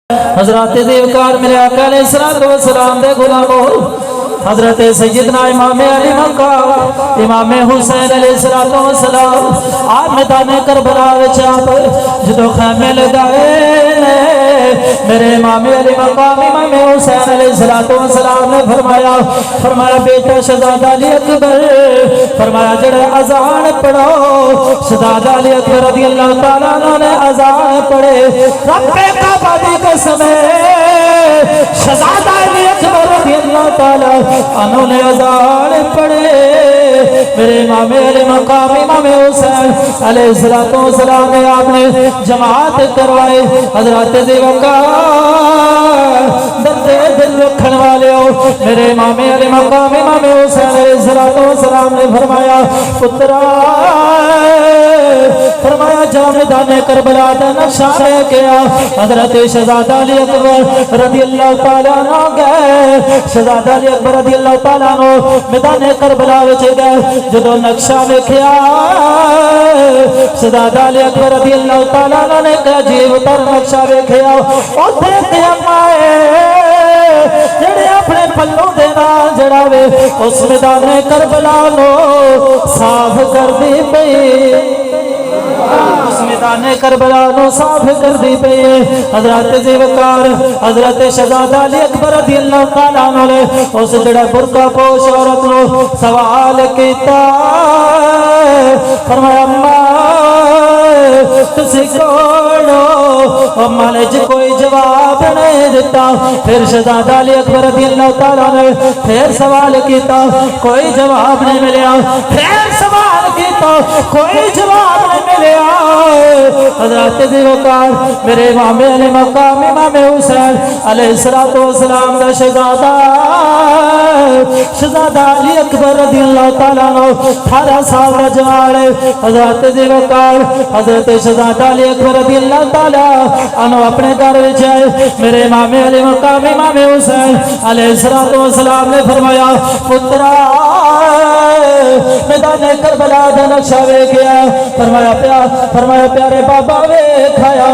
حضرات دیوکار میرے آقا علیہ السلام دے غلامو حضرت سیدنا امام علی مقام امام حسین علیہ السلام آپ میدان کربلا وچ آپ جدو خیمے لگائے میرے امام علی مقام امام حسین علیہ السلام نے فرمایا بیٹا شہزادہ علی اکبر فرمایا جڑے اذان پڑھو شہزادہ علی اکبر رضی اللہ تعالیٰ عنہ نے اذان پڑھے رب کعبہ دی قسم شہزادہ علی اکبر رضی اللہ تعالیٰ عنہ نے اذان پڑھے میرے امام علی مقام امام حسین علیہ السلام نے آپ نے جماعت کروائی حضرات دیوکار دردے دل رکھن والے ہو میرے امام علی مقام امام حسین علیہ السلام نے فرمایا پترا فرمایا جا میدان کربلا دا نقشہ لے گیا حضرت شہزادہ علی اکبر رضی اللہ تعالیٰ عنہ گئے شہزادہ علی اکبر رضی اللہ تعالیٰ عنہ میدان کربلا وچ گئے جدو نقشہ ویکھیا شہزادہ علی اکبر رضی اللہ تعالیٰ عنہ نے کہا جی اتر نقشہ ویکھیا اوتھے قیام آئے جڑے اپنے پلوں دے نال جڑا وے اس میدان کربلا نو صاف کر دی پئی اس میدان کربلا نو صاف کر دی پئی حضرت زیوکار حضرت شہزادہ علی اکبر رضی اللہ تعالیٰ عنہ نے اس جڑا برقع پوش عورت نو سوال کیتا فرمایا تسی کون ہو اماں نے کوئی جواب نہیں دیتا پھر شہزادہ علی اکبر رضی اللہ تعالیٰ نے پھر سوال کیتا کوئی جواب نہیں ملیا پھر سوال کیتا کوئی جواب نہیں ملیا حضرت دیوکار میرے امام علی مقام امام حسین علیہ السلام دا شہزادہ علی اکبر رضی اللہ تعالیٰ عنہ 18 سال دا جوان ہے حضرت دیوکار حضرت شہزادہ علی اکبر رضی اللہ تعالیٰ عنہ اپنے گھر وچ آئے میرے امام علی مقام امام حسین علیہ السلام نے فرمایا پترا میدان کربلا دا نقشہ ویکھ گیا فرمایا پیارے بابا ویکھایا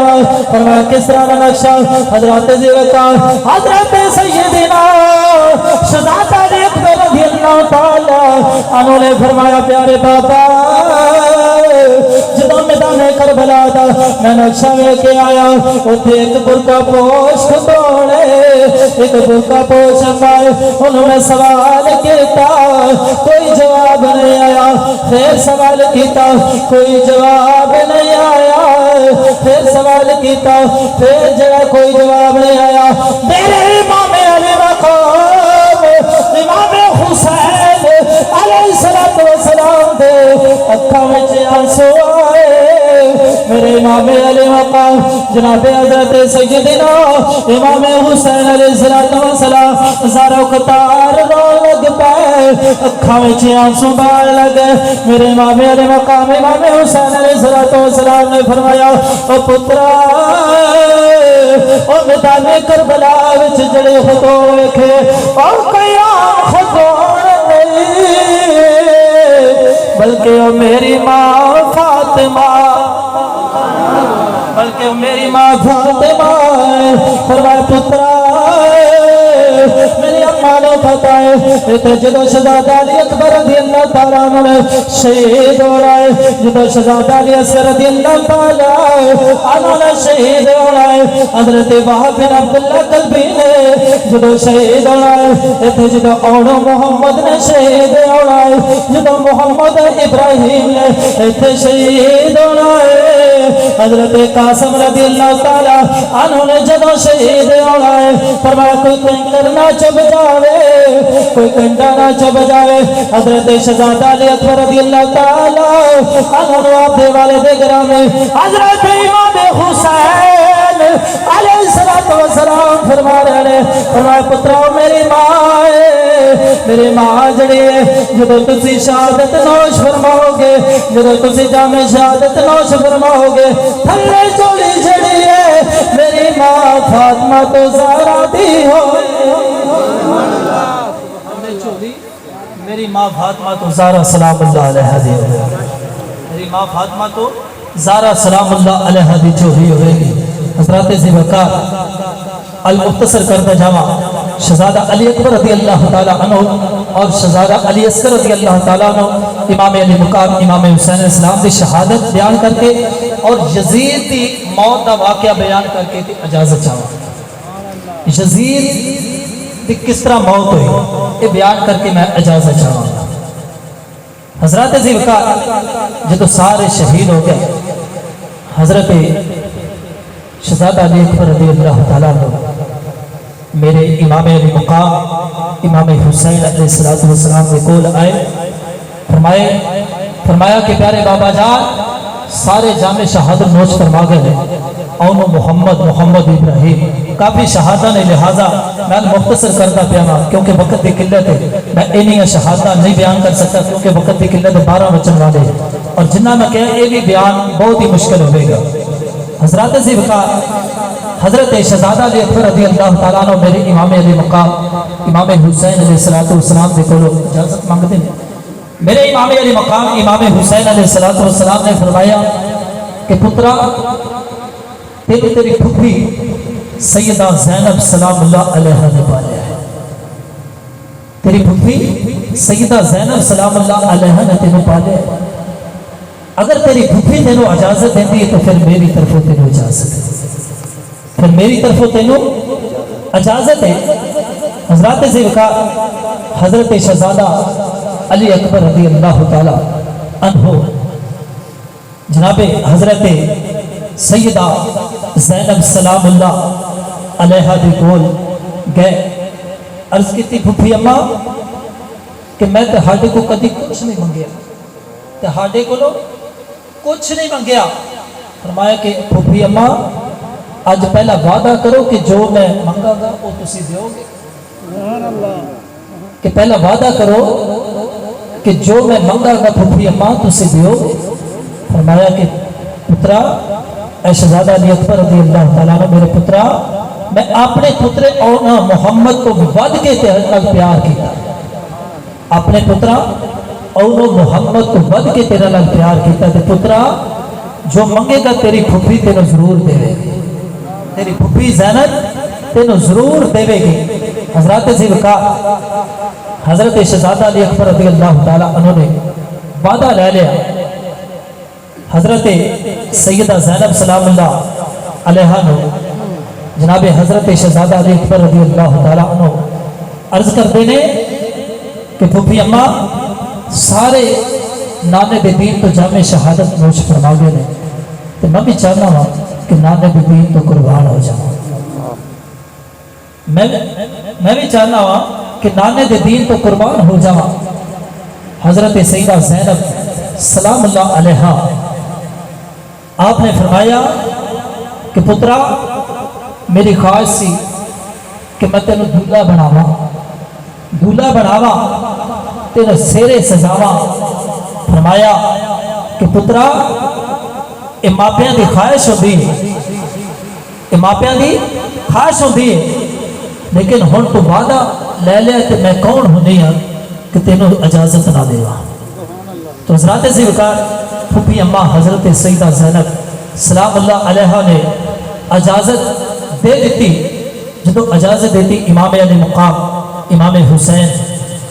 فرمایا کس طرح دا نقشہ حضرت دیوکار حضرت سیدنا شہزادہ علی اکبر رضی اللہ تعالیٰ عنہ نے فرمایا پیارے بابا جدو میدان کربلا دا میں نقشہ ویکھ آیا اوتھے ایک برقع پوش کھڑے ایک برقع پوش آئے انہوں نے سوال کیتا کوئی جواب نہیں آیا پھر سوال کیتا کوئی جواب نہیں آیا پھر سوال کیتا پھر جڑا کوئی جواب نہیں آیا میرے امام علی مقام امام حسین علیہ السلام دے اکھاں وچ آنسو آئے میرے امام علی مقام جناب حضرت سیدنا امام حسین علیہ السلام زارو قطار رو لگ پائے اکھاں وچ آنسو بہن لگے میرے امام علی مقام امام حسین علیہ السلام نے فرمایا او پترا او میدان کربلا وچ جڑے خطو ویکھے او کوئی عام خطو نہیں بلکہ او میری ماں فاطمہ بلکہ میری ماں فاطمہ فرمایا پترا میری اماں نے پتہ ہے تے جدو شہزادہ علی اکبر رضی اللہ تعالیٰ عنہ نے شہید ہو رہا ہے جدو شہزادہ علی اکبر رضی اللہ تعالیٰ عنہ نے شہید ہو رہا ہے حضرت وہاب بن عبداللہ قلبی نے جدو شہید ہو رہا ہے تے جدو اونو محمد نے شہید ہو رہا ہے جدو محمد ابراہیم نے تے شہید ہو رہا ہے حضرت قاسم رضی اللہ تعالیٰ عنہ نے جدو شہید ہو رہا ہے فرمایا کوئی کنکر نہ چب جاوے کوئی کنڈا نہ چب جاوے حضرت شہزادہ علی اکبر رضی اللہ تعالیٰ عنہ آپ دے والے دے گرام میں حضرت امام حسین علیہ السلام فرما رہے ہیں فرمایا پترا میری ماں ہے میری ماں جڑی ہے جدو تسی شہادت نوش فرماؤ گے جدو تسی جام شہادت نوش فرماؤ گے تھلے چولی جڑی ہے میری ماں فاطمہ تو زہرا دی ہو میری ماں فاطمہ تو زہرا سلام اللہ علیہ دی میری ماں فاطمہ تو زہرا سلام اللہ علیہ دی جو بھی ہوئے گی حضرات ذوالفقار المختصر کردہ جامع شہزادہ علی اکبر رضی اللہ تعالیٰ عنہ اور شہزادہ علی اصغر رضی اللہ تعالیٰ عنہ امام علی مقام امام حسین علیہ السلام دی شہادت بیان کر کے اور یزید دی موت دا واقعہ بیان کر کے اجازت چاہوں یزید دی کس طرح موت ہوئی یہ بیان کر کے میں اجازت چاہوں گا۔ حضرات ذوالفقار جب سارے شہید ہو گئے حضرت شہزادہ علی اکبر رضی اللہ تعالیٰ عنہ میرے امام علی مقام امام حسین علیہ السلام کے کول آئے، فرمایا کہ پیارے بابا جان سارے جامع شہادت نوش فرما گئے اون محمد ابراہیم کافی شہادہ نے لہذا میں مختصر کرتا پیاما کیونکہ وقت کی قلت ہے، میں انہیں شہادہ نہیں بیان کر سکتا کیونکہ وقت کی قلت 12 بچن والے ہیں اور جنہ میں کہا یہ بھی بیان بہت ہی مشکل ہوئے گا۔ حضرات ذوالفقار حضرت شہزادہ علی اکبر رضی اللہ تعالیٰ عنہ میرے امام علی مقام امام حسین علیہ السلام دے کولو اجازت مانگتے ہیں۔ میرے امام علی مقام امام حسین علیہ السلام نے فرمایا کہ پترا تیری پھپھی سیدہ زینب سلام اللہ علیہ نے پالیا ہے، تیری پھپھی سیدہ زینب سلام اللہ علیہ نے تینوں پالیا ہے، اگر تیری پھپھی تینوں اجازت دیتی ہے تو پھر میری طرفوں تینوں اجازت ہے، پھر میری طرفوں تینوں اجازت ہے۔ حضرات ذوالفقار حضرت شہزادہ علی اکبر رضی اللہ تعالی عنہ جناب حضرت سیدہ زینب سلام اللہ علیہ دی کول گئے، عرض کی تھی پھپھی اماں کہ میں تہاڈے کو کدی کچھ نہیں منگیا، تہاڈے کو کچھ نہیں منگیا۔ فرمایا کہ پھپھی اماں آج پہلا وعدہ کرو کہ جو میں منگا گا وہ تسی دیو گے، کہ پہلا وعدہ کرو کہ جو میں منگا گا پھپھی اماں تسی دیو گے۔ فرمایا کہ پترا اے شہزادہ علی اکبر رضی اللہ تعالیٰ عنہ میرے پترا میں اپنے پترے اونا محمد کو ود کے تیرے پیار کیتا، اپنے پترا اونا محمد کو ود کے تیرے لگ پیار کیتا، تے پترا جو منگے گا تیری پھپھی تینوں ضرور دے گی، تیری پھپھی زینب تینوں ضرور دے گی۔ حضرات ذوالفقار حضرت شہزادہ علی اکبر رضی اللہ تعالیٰ عنہ نے وعدہ لے لیا، حضرت سیدہ زینب سلام اللہ علیہ نے جناب حضرت شہزادہ علی اکبر رضی اللہ تعالیٰ عنہ عرض کر دینے کہ پھپھی اماں سارے نانے بے دین تو جامع شہادت نوش فرما گئے نے، تو میں بھی چاہنا ہوں کہ نانے بے دین تو قربان ہو جاؤں، میں بھی چاہنا ہوں کہ نانے بے دین تو قربان ہو جاؤں۔ حضرت سیدہ زینب سلام اللہ علیہ آپ نے فرمایا کہ پترا میری خواہش سی کہ میں تینوں دولہا بناوا تینوں سیرے سجاوا۔ فرمایا کہ پترا اے ماپیاں دی خواہش ہوندی ہے، اے ماپیاں دی خواہش ہوندی ہے، لیکن ہن تو وعدہ لے لیا کہ میں کون ہونی ہاں کہ تینوں اجازت نہ دیوا۔ تو حضرات ذوالفقار پھپھی اماں حضرت سیدہ زینب سلام اللہ علیہ نے اجازت دے دیتی، جدو اجازت دیتی امام علی مقام امام حسین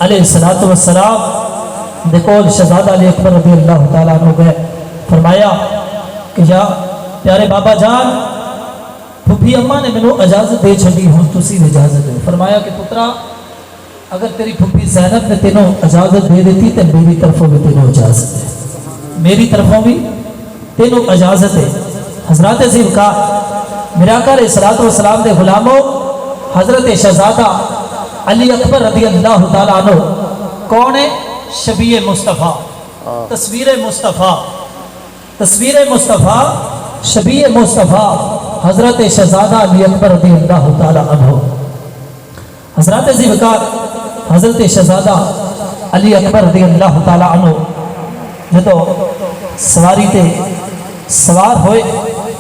علیہ السلام دیکھو شہزادہ علی اکبر رضی اللہ تعالیٰ عنہ گئے، فرمایا کہ یا پیارے بابا جان پھپھی اماں نے مینوں اجازت دے چھڑی ہوں تسی بھی اجازت دو۔ فرمایا کہ پترا اگر تیری پھپھی زینب نے تینوں اجازت دے دیتی تو میری طرفوں بھی تینوں اجازت ہے، میری طرفوں بھی تینوں اجازت ہے۔ حضرات ذوالفقار میرے آقا علیہ السلام دے غلاموں حضرت شہزادہ علی اکبر رضی اللہ تعالیٰ عنہ کون ہے؟ شبیہ مصطفیٰ، تصویر مصطفیٰ شبیہ مصطفیٰ حضرت شہزادہ علی اکبر رضی اللہ تعالیٰ عنہ۔ حضرات ذوالفقار حضرت شہزادہ علی اکبر رضی اللہ تعالیٰ عنہ جدو سواری تے سوار ہوئے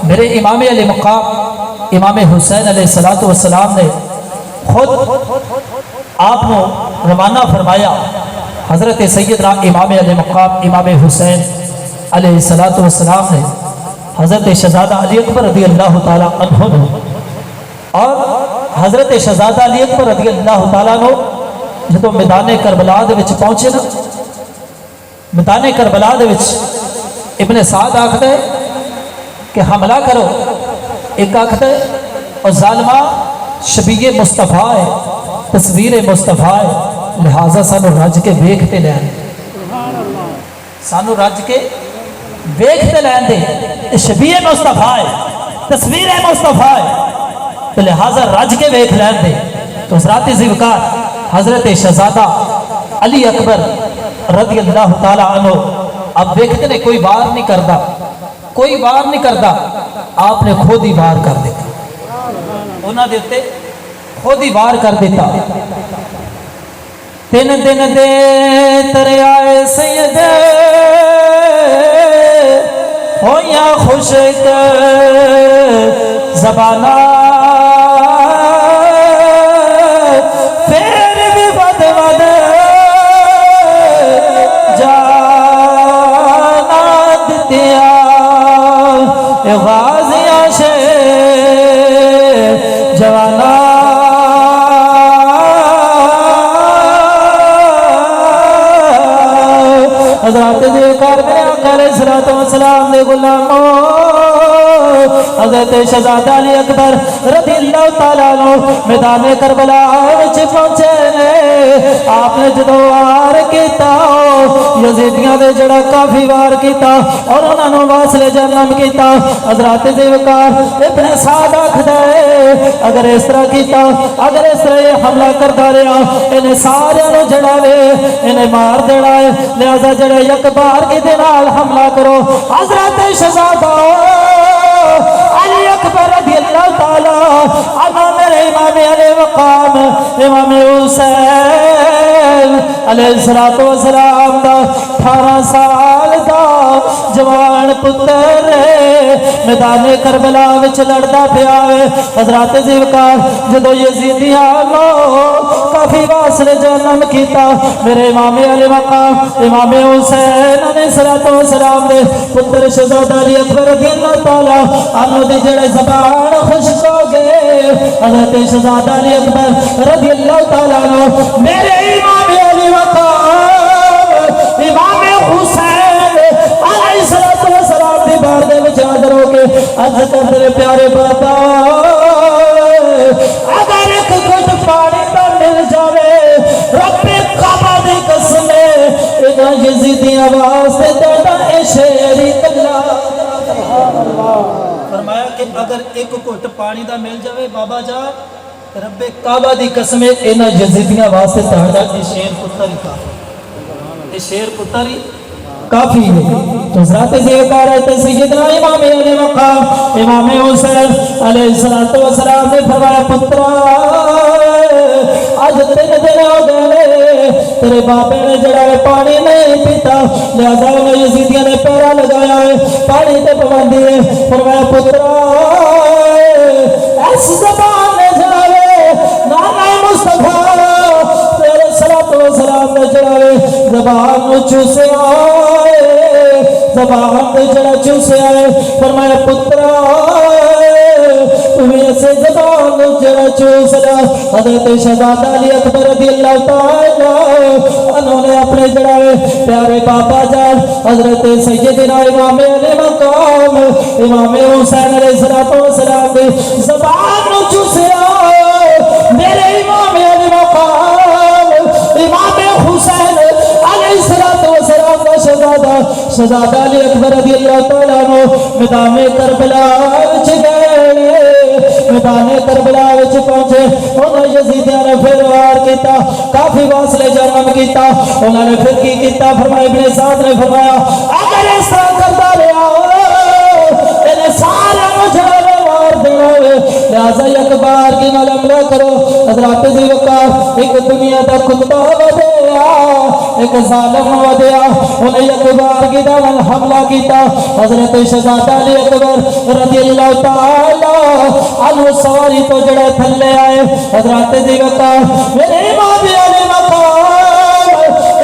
میرے امام علی مقام امام حسین علیہ السلام نے خود آپ نے روانہ فرمایا۔ حضرت سیدنا امام علی مقام امام حسین علیہ السلام نے حضرت شہزادہ علی اکبر رضی اللہ تعالیٰ عنہ نے اور حضرت شہزادہ علی اکبر رضی اللہ تعالیٰ عنہ جدو میدان کربلا دے وچ پہنچے نا، میدان کربلا دے وچ ابن سعد آکھتا ہے کہ حملہ کرو، ایک آکھتا ہے اور ظالمہ شبیہ مصطفیٰ ہے، تصویر مصطفیٰ ہے، لہٰذا سانو رج کے ویکھتے لین، سانو رج کے ویکھتے لین دے، شبیہ مصطفیٰ ہے، تصویر مصطفیٰ ہے، تو لہٰذا رج کے ویکھ لین دے۔ تو حضرات ذوالفقار حضرت شہزادہ علی اکبر رضی اللہ تعالیٰ عنہ اب دیکھتے نے کوئی وار نہیں کردا، کوئی وار نہیں کردا، آپ نے خود ہی وار کر دیتا، انہاں دیتے خود ہی وار کر دیتا۔ تین دن دے ترے آئے سید ہویا خوشک زبانہ، پھر بھی بد بد جانا دتیا غازیاں شے جوانا۔ حضرات ذوالفقار میں آقا علیہ الصلوۃ والسلام دے غلاموں حضرت شہزادہ علی اکبر رضی اللہ تعالیٰ عنہ میدان کربلا وچ پہنچے نے۔ آپ نے جدو وار کیتا یزیدیاں دے جڑا کافی وار کیتا اور انہاں نوں واصل جہنم کیتا۔ حضرات ذوالفقار ابن سعد آکھدا ہے اگر اس طرح کیتا، اگر اس طرح یہ حملہ کرتا رہا انہیں سارے نوں جڑا وے انہیں مار دینا ہے، لہذا جڑے یک بار کی دے نال حملہ کرو۔ حضرت شہزادہ علی اکبر رضی اللہ تعالیٰ عنہ میرے امام علیہ مقام امام حسین علیہ السلام دا 18 سال دا جوان پتر میدان کربلا وچ لڑدا پیا ہے۔ حضرات ذوالفقار جدو یزیدیاں نو کافی واصل جہنم کیتا، میرے امام علیہ مقام امام حسین علیہ السلام دے پتر شہزادہ علی اکبر رضی اللہ تعالیٰ عنہ دی جڑے زبان خشک ہو گئے۔ حضرت شہزادہ علی اکبر رضی اللہ تعالیٰ عنہ میرے امام علی مقام امام حسین علیہ السلام دی بار دے وچ حاضر ہو کے عرض کرتے ہیں پیارے بابا اگر ایک گھٹ پانی دا مل جاوے رب کعبہ دی قسم انہاں یزیدیاں واسطے تہاڈا اے شعر کلا۔ فرمایا کہ اگر ایک گھٹ پانی دا مل جاوے بابا جا رب کعبہ دی قسم انہاں یزیدیاں واسطے تہاڈا اے شعر پتر ہی کافی، اے شعر پتر ہی کافی ہے۔ تو حضرات ذوالفقار ہے سیدنا امام علیہ مقام امام حسین علیہ السلام نے فرمایا پترا آج 3 دن ہو گئے تیرے باپے نے جڑا پانی نہیں پیتا، لہذا انہیں یزیدیاں نے پیرا لگایا ہے پانی تے پابندی ہے۔ فرمایا پترا اس زبان نے جڑا نانا مصطفیٰ تیرے صلوات و سلام نے جڑا زبان چوسے آئے، زبان دے جڑا چوسے آئے۔ فرمایا پترا تمہیں ایسے زبان جڑا چوسلا۔ حضرت شہزادہ علی اکبر رضی اللہ تعالیٰ انہوں نے اپنے جڑا پیارے باپا جان حضرت سیدنا امام علیہ مقام امام حسین علیہ السلام دے زبان چوسے آئے۔ میرے امام علیہ مقام امام حسین علیہ السلام کا شہزادہ علی اکبر رضی اللہ تعالیٰ عنہ میدان کربلا وچ گئے، میدان کربلا وچ پہنچے۔ انہوں یزیدیاں نے پھر وار کیتا، کافی واصل جہنم کیتا۔ انہوں نے پھر کی کیتا؟ فرمایا ابن سعد نے فرمایا اگر اس طرح کرتا رہا انہیں سارے مجھے وار دینا ہوئے، لہذا یک بار کی نال حملہ کرو۔ حضرات ذوالفقار ایک دنیا دا کتا ودیا ایک ظالم ودیا انہیں یک بار کی نال حملہ کیتا۔ حضرت شہزادہ علی اکبر رضی اللہ تعالیٰ عنہ سواری تو جڑے تھلے آئے۔ حضرات ذوالفقار میرے امام علی مقام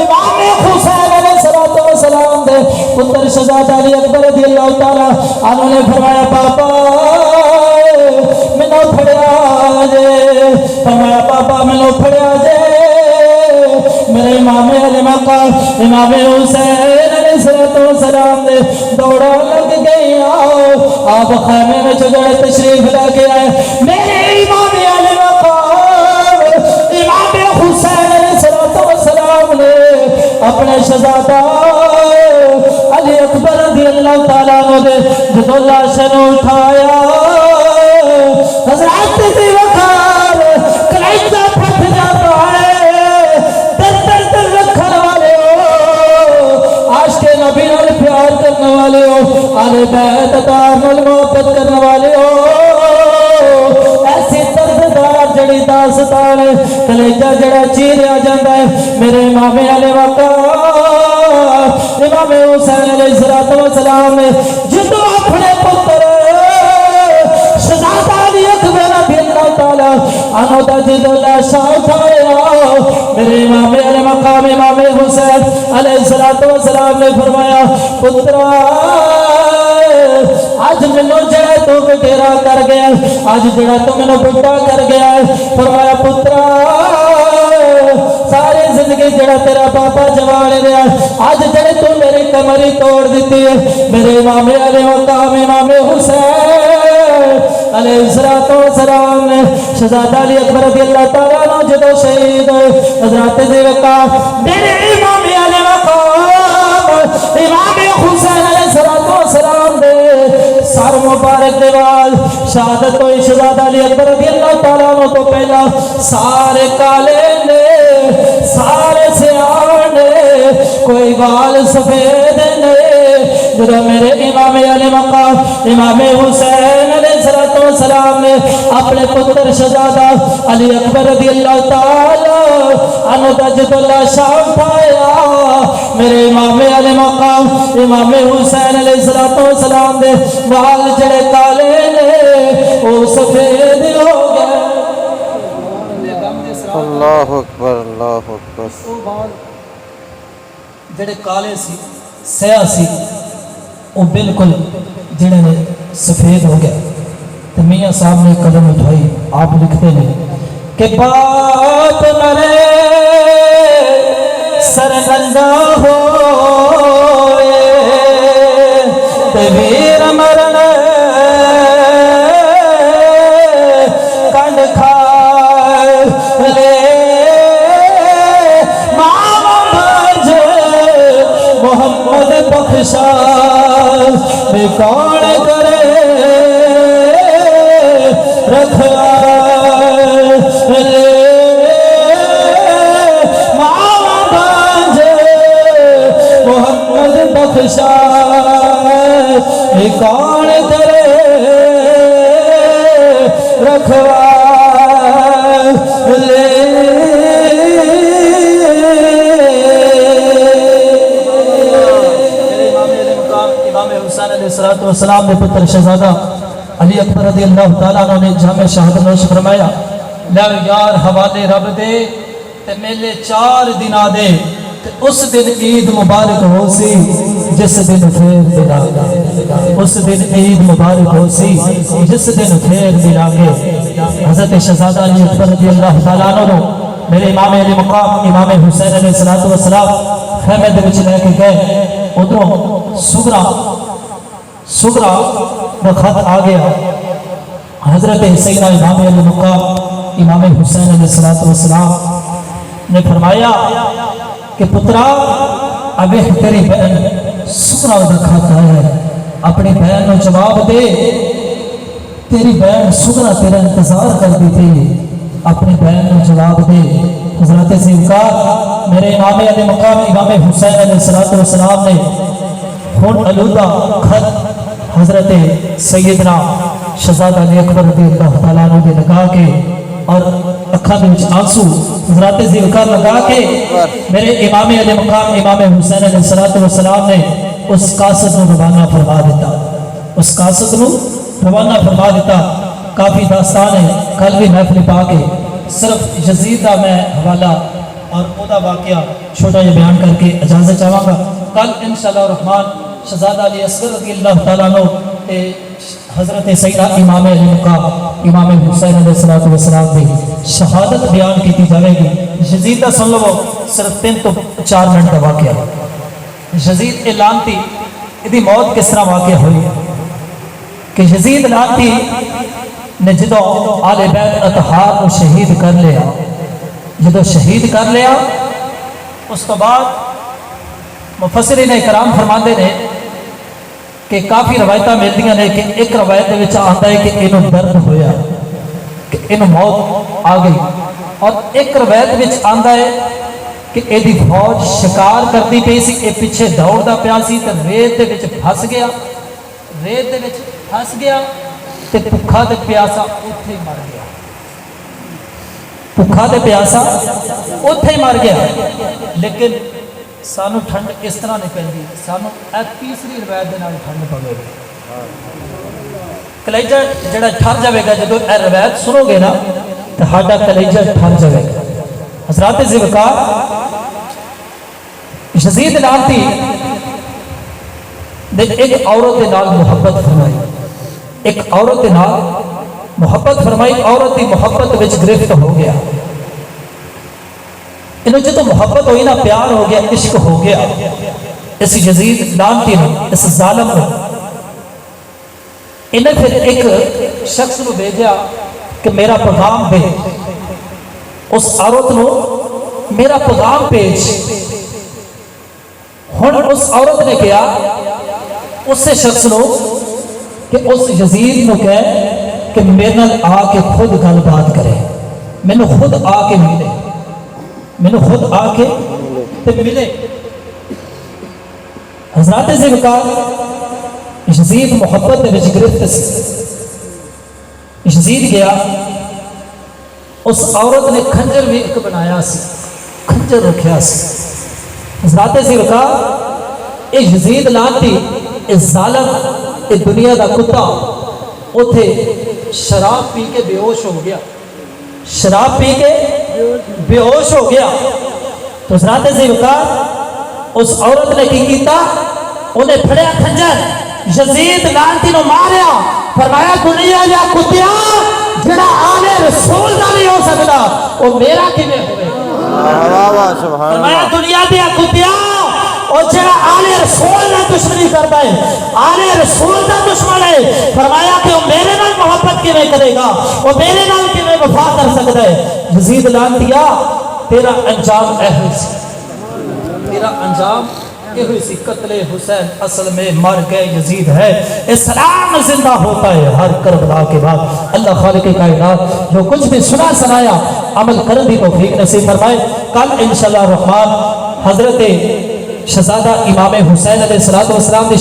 امام حسین علیہ السلام دے پتر شہزادہ علی اکبر رضی اللہ تعالیٰ عنہ نے فرمایا پاپا مینوں پھڑیا جے، فرمایا پاپا مینوں پھڑیا جے، میرے امام علی مقام امام حسین علیہ السلام نے دوڑا لگ گیا، آپ خیمے میں جڑے تشریف لے کے آئے، میرے امام علی مقام امام حسین علیہ السلام نے اپنے شہزادہ علی اکبر رضی اللہ تعالیٰ عنہ نے جدو لاشن اٹھایا، حضرات دی وقار کلیجہ پھٹ جاتا ہے، در در در رکھن والے ہو، عاشق نبی نال پیار کرنے والے ہو، آل بیت اتار نال محبت کرنے والے ہو، ایسی درددار جڑی داستان ہے، کلیجہ جڑا چیریا جاتا ہے، میرے امام علی وقار امام حسین علیہ السلام نے جدو اپنے پتر شہزادہ علی اکبر رضی اللہ تعالیٰ عنہ دا جدو لاشا اٹھایا، میرے امام علی مقام امام حسین علیہ السلام نے فرمایا پترا آج منو جڑا تو بٹیرا کر گیا، آج جڑا تو منو بٹا کر گیا، فرمایا پترا سارے زندگی جڑا تیرا پاپا جوان رہا، آج جڑے تو میری کمری توڑ دیتی ہے، میرے امام علی مقام امام حسین علیہ السلام نے شہزادہ علی اکبر رضی اللہ تعالیٰ عنہ جدو شہید ہوئے، حضرات دی وقار میرے امام علی مقام امام حسین علیہ السلام دے سر مبارک دیوال شہادت ہوئی، شہزادہ علی اکبر رضی اللہ تعالیٰ عنہ تو پہلا سارے کالے نے سارے سیاہ نے کوئی بال سفید نے، جب میرے امام علی مقام امام حسین علیہ السلام نے اپنے پتر شہزادہ علی اکبر رضی اللہ تعالیٰ عنہ دا جدو لاشا اٹھایا، میرے امام علی مقام امام حسین علیہ السلام نے بال جڑے کالے نے وہ سفید ہو گئے، اللہ اکبر اللہ اکبر، جڑے کالے سی سیاہ سی وہ بالکل جڑے نے سفید ہو گئے، تو میاں صاحب نے قدم اٹھائی، آپ لکھتے ہیں کہ باپ مرے سرگنجا ہوئے ویر مرنے کنڈ کھائے لے محمد بخشا میں کون کرے رکھا لے ماما بانجے محمد بخشا میں کون کرے رکھا لے، حسین علیہ السلام نے پتر شہزادہ علی اکبر رضی اللہ تعالیٰ عنہ نے جامع شہادت نوش فرمایا، لو یار حوالے رب دے تے میلے 4 دن آدے تے اس دن عید مبارک ہو سی جس دن پھر ملا گے، اس دن عید مبارک ہو سی جس دن پھر ملا گے۔ حضرت شہزادہ علی اکبر رضی اللہ تعالیٰ عنہ میرے امام علی مقام امام حسین علیہ السلام خیمے دے وچ لے کے گئے، ادھروں سگرا کا خط آ گیا، حضرت سیدنا امام علی مقام امام حسین علیہ السلام نے فرمایا کہ پترا اب تیری بہن سگرا کا خط آیا ہے، اپنی بہن کو جواب دے، تیری بہن سگرا تیرا انتظار کر دی تھی، اپنی بہن کو جواب دے۔ حضرت زیوکار میرے امام علی مقام امام حسین علیہ السلام نے خون آلودہ خط حضرت سیدنا شہزادہ علی اکبر رضی اللہ تعالیٰ عنہ نے لگا کے اور اکھاں دے وچ آنسو حضرت زیوکار لگا کے میرے امام علی مقام امام حسین علیہ السلام نے اس قاصد کو روانہ فرما دیتا، اس قاصد کو روانہ فرما دیتا۔ کافی داستان ہے، کل بھی محفل پا کے صرف یزید کا میں حوالہ اور وہ واقعہ چھوٹا یہ بیان کر کے اجازت چاہوں گا۔ کل انشاءاللہ الرحمن شہزادہ علی اصغر رضی اللہ تعالیٰ عنہ حضرت سیدہ امام علی مقام امام حسین علیہ السلام دی شہادت بیان کی جائے گی۔ یزید دا سن لو صرف 3 تو 4 منٹ کا واقعہ۔ یزید لعنتی دی موت کس طرح واقع ہوئی کہ یزید لعنتی نے جدو آل بیت اطہار کو شہید کر لیا، جدو شہید کر لیا اس تو بعد مفسرین کرام فرماندے نے کہ کافی روایتاں ملدیاں نے کہ ایک روایت وچ آندا ہے کہ انہوں درد ہویا، کہ انہوں موت آ گئی، اور ایک روایت وچ آندا ہے کہ ایدی فوج شکار کرتی پئی سی، اے پیچھے دوڑدا پیا سی تے ریت دے وچ پھس گیا، ریت دے وچ پھس گیا تے بھکھا تے پیاسا اوتھے ہی مر گیا، بھکھا تے پیاسا اوتھے ہی مر گیا۔ لیکن سانو ٹھنڈ اس طرح نہیں پیندی، سانو اے تیسری روایت دے نال ٹھنڈ پوے گی۔ کلیجہ جڑا ٹھر جاوے گا جدو اے روایت سنو گے نا تو ہاڈا کلیجہ ٹھر جاوے گا۔ حضرات ذوالفقار یزید لعنتی نے ایک عورت دے نال محبت فرمائی، ایک عورت دے نال محبت فرمائی، عورت دی محبت وچ گرفت ہو گیا۔ انہوں جدو محبت ہوئی نا، پیار ہو گیا، عشق ہو گیا اس یزید لعنتی نے، اس ظالم نے۔ انہیں پھر ایک شخص کو بھیجا کہ میرا پیغام دے، اس عورت نو میرا پیغام پیش۔ ہن اس عورت نے کیا اس شخص نو کہ اس یزید نو کہے کہ میرے نال آ کے خود گل بات کرے، مینوں خود آ کے ملے، مینوں خود آ کے تے ملے۔ حضرات ذوالفقار یزید محبت دے وچ گرفت سی، یزید گیا، اس عورت نے کھنجر بھی ایک بنایا سی، کھنجر رکھیا سی۔ حضرات ذوالفقار اے یزید لعنتی، اے ظالم، اے دنیا دا کتا اوتھے شراب پی کے بے ہوش ہو گیا، شراب پی کے بے ہوش ہو گیا۔ تو حضرات ذوالفقار اس عورت نے کی کیتا، انہیں پھڑیا کھنجر، یزید لعنتی نو ماریا، فرمایا دنیا یا کتیا جڑا آلے رسول نہ نہیں ہو سکتا وہ میرا کیویں ہوئے گا۔ فرمایا دنیا دیا کتیا اور جڑا آلے رسول نہ دشمنی کرتا ہے، آلے رسول نہ دشمن ہے، فرمایا کہ وہ میرے نال محبت کیویں کرے گا، وہ میرے نال کیویں وفا کر سکتا ہے۔ یزید لعنتیا تیرا انجام اے ہوئی سی، تیرا انجام یہ ہوئی سی، قتل حسین اصل میں مر گئے یزید ہے، اسلام زندہ ہوتا ہے ہر کربلا کے بعد۔ اللہ خالق کائنات جو کچھ بھی سنا سنایا عمل کرنے دی توفیق نصیب فرمائے۔ کل انشاءاللہ الرحمن حضرت شہزادہ امام حسین علیہ السلام دی